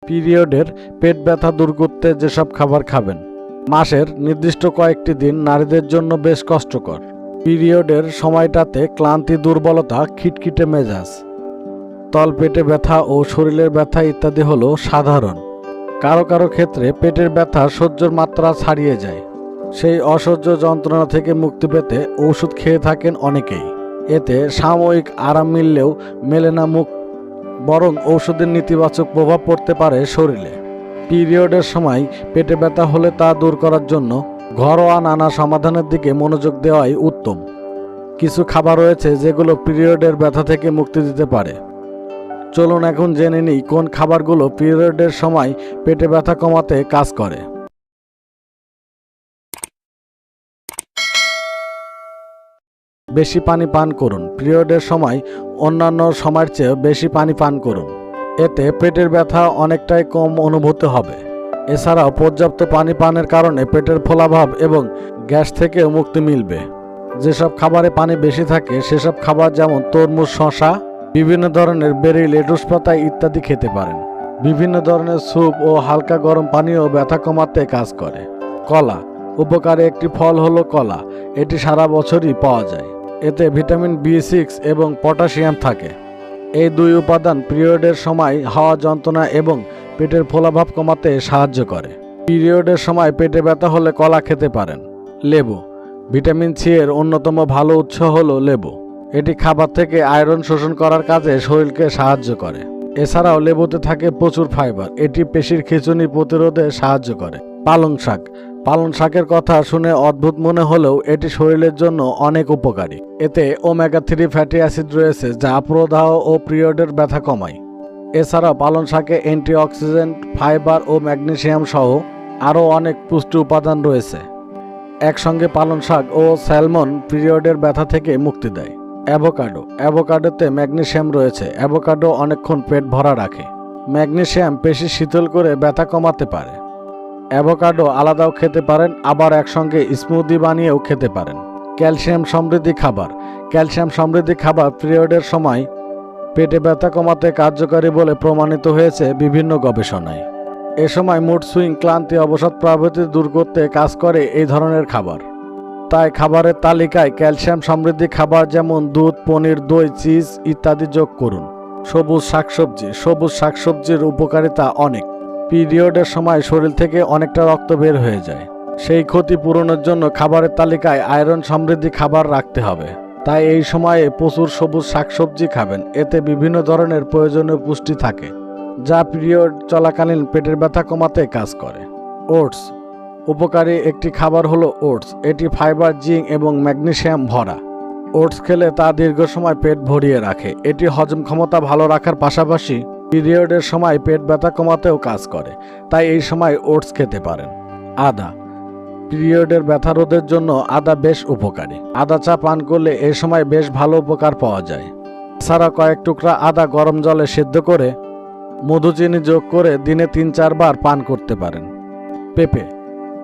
পিরিয়ডের পেট ব্যথা দূর করতে যেসব খাবার খাবেন। মাসের নির্দিষ্ট কয়েকটি দিন নারীদের জন্য বেশ কষ্টকর। পিরিয়ডের সময়টাতে ক্লান্তি, দুর্বলতা, খিটখিটে মেজাজ, তলপেটে ব্যথা ও শরীরের ব্যথা ইত্যাদি হলো সাধারণ। কারো কারো ক্ষেত্রে পেটের ব্যথা সহ্যর মাত্রা ছাড়িয়ে যায়। সেই অসহ্য যন্ত্রণা থেকে মুক্তি পেতে ওষুধ খেয়ে থাকেন অনেকেই। এতে সাময়িক আরাম মিললেও মেলে না মুখ, বরং ঔষধের নেতিবাচক প্রভাব পড়তে পারে শরীরে। পিরিয়ডের সময় পেটে ব্যথা হলে তা দূর করার জন্য ঘরোয়া নানা সমাধানের দিকে মনোযোগ দেওয়াই উত্তম। কিছু খাবার রয়েছে যেগুলো পিরিয়ডের ব্যথা থেকে মুক্তি দিতে পারে। চলুন এখন জেনে নিই কোন খাবারগুলো পিরিয়ডের সময় পেটে ব্যথা কমাতে কাজ করে। বেশি পানি পান করুন। পিরিয়ডের সময় অন্যান্য সময়ের চেয়ে বেশি পানি পান করুন। এতে পেটের ব্যথা অনেকটাই কম অনুভূত হবে। এছাড়াও পর্যাপ্ত পানি পানের কারণে পেটের ফোলাভাব এবং গ্যাস থেকেও মুক্তি মিলবে। যেসব খাবারে পানি বেশি থাকে সেসব খাবার যেমন তরমুজ, শসা, বিভিন্ন ধরনের বেরি, লেটুস পাতা ইত্যাদি খেতে পারেন। বিভিন্ন ধরনের স্যুপ ও হালকা গরম পানীয় ব্যথা কমাতে কাজ করে। কলা উপকারী একটি ফল হলো কলা। এটি সারা বছরই পাওয়া যায়। এতে ভিটামিন B6 এবং পটাশিয়াম থাকে। এই দুই উপাদান পিরিয়ডের সময় হাওয়া যন্ত্রণা এবং পেটের ফোলাভাব কমাতে সাহায্য করে। পিরিয়ডের সময় পেটে ব্যথা হলে কলা খেতে পারেন। লেবু ভিটামিন সি এর অন্যতম ভালো উৎস হলো লেবু। এটি খাবার থেকে আয়রন শোষণ করার কাজে শরীরকে সাহায্য করে। এছাড়াও লেবুতে থাকে প্রচুর ফাইবার। এটি পেশির খিঁচুনি প্রতিরোধে সাহায্য করে। পালং শাক শাকের কথা শুনে অদ্ভুত মনে হলেও এটি শরীরের জন্য অনেক উপকারী। এতে ওমেগা-3 ফ্যাটি অ্যাসিড রয়েছে যা প্রদাহ ও পিরিয়ডের ব্যথা কমায়। এছাড়াও পালং শাকে অ্যান্টিঅক্সিডেন্ট, ফাইবার ও ম্যাগনেসিয়াম সহ আরও অনেক পুষ্টি উপাদান রয়েছে। একসঙ্গে পালং শাক ও স্যালমন পিরিয়ডের ব্যথা থেকে মুক্তি দেয়। অ্যাভোকাডোতে ম্যাগনেসিয়াম রয়েছে। অ্যাভোকাডো অনেকক্ষণ পেট ভরা রাখে। ম্যাগনেসিয়াম পেশি শীতল করে ব্যথা কমাতে পারে। অ্যাভোকাডো আলাদাও খেতে পারেন, আবার একসঙ্গে স্মুদি বানিয়েও খেতে পারেন। ক্যালসিয়াম সমৃদ্ধি খাবার পিরিয়ডের সময় পেটে ব্যথা কমাতে কার্যকরী বলে প্রমাণিত হয়েছে বিভিন্ন গবেষণায়। এ সময় মুড সুইং, ক্লান্তি, অবসাদ প্রভৃতি দূর করতে কাজ করে এই ধরনের খাবার। তাই খাবারের তালিকায় ক্যালসিয়াম সমৃদ্ধি খাবার যেমন দুধ, পনির, দই, চিজ ইত্যাদি যোগ করুন। সবুজ শাকসবজির উপকারিতা অনেক। পিরিয়ডের সময় শরীর থেকে অনেকটা রক্ত বের হয়ে যায়। সেই ক্ষতি পূরণের জন্য খাবারের তালিকায় আয়রন সমৃদ্ধি খাবার রাখতে হবে। তাই এই সময়ে প্রচুর সবুজ শাকসবজি খাবেন। এতে বিভিন্ন ধরনের প্রয়োজনীয় পুষ্টি থাকে যা পিরিয়ড চলাকালীন পেটের ব্যথা কমাতে কাজ করে। ওটস উপকারী একটি খাবার হলো ওটস। এটি ফাইবার, জিঙ্ক এবং ম্যাগনেসিয়াম ভরা। ওটস খেলে তা দীর্ঘ সময় পেট ভরিয়ে রাখে। এটি হজম ক্ষমতা ভালো রাখার পাশাপাশি পিরিয়ডের সময় পেট ব্যথা কমাতেও কাজ করে। তাই এই সময় ওটস খেতে পারেন। আদা পিরিয়ডের ব্যথা রোধের জন্য আদা বেশ উপকারী। আদা চা পান করলে এই সময় বেশ ভালো উপকার পাওয়া যায়। এছাড়া কয়েক টুকরা আদা গরম জলে সেদ্ধ করে মধু, চিনি যোগ করে দিনে 3-4 বার পান করতে পারেন। পেঁপে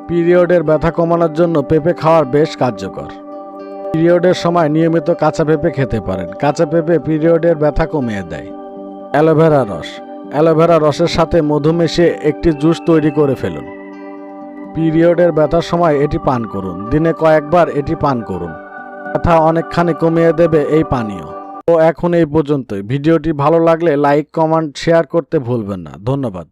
পিরিয়ডের ব্যথা কমানোর জন্য পেঁপে খাওয়ার বেশ কার্যকর। পিরিয়ডের সময় নিয়মিত কাঁচা পেঁপে খেতে পারেন। কাঁচা পেঁপে পিরিয়ডের ব্যথা কমিয়ে দেয়। অ্যালোভেরা রসের সাথে মধু মিশিয়ে একটি জুস তৈরি করে ফেলুন। পিরিয়ডের ব্যথার সময় এটি পান করুন। দিনে কয়েকবার এটি পান করুন। ব্যথা অনেকখানি কমিয়ে দেবে এই পানীয়। তো এখন এই পর্যন্তই। ভিডিওটি ভালো লাগলে লাইক, কমেন্ট, শেয়ার করতে ভুলবেন না। ধন্যবাদ।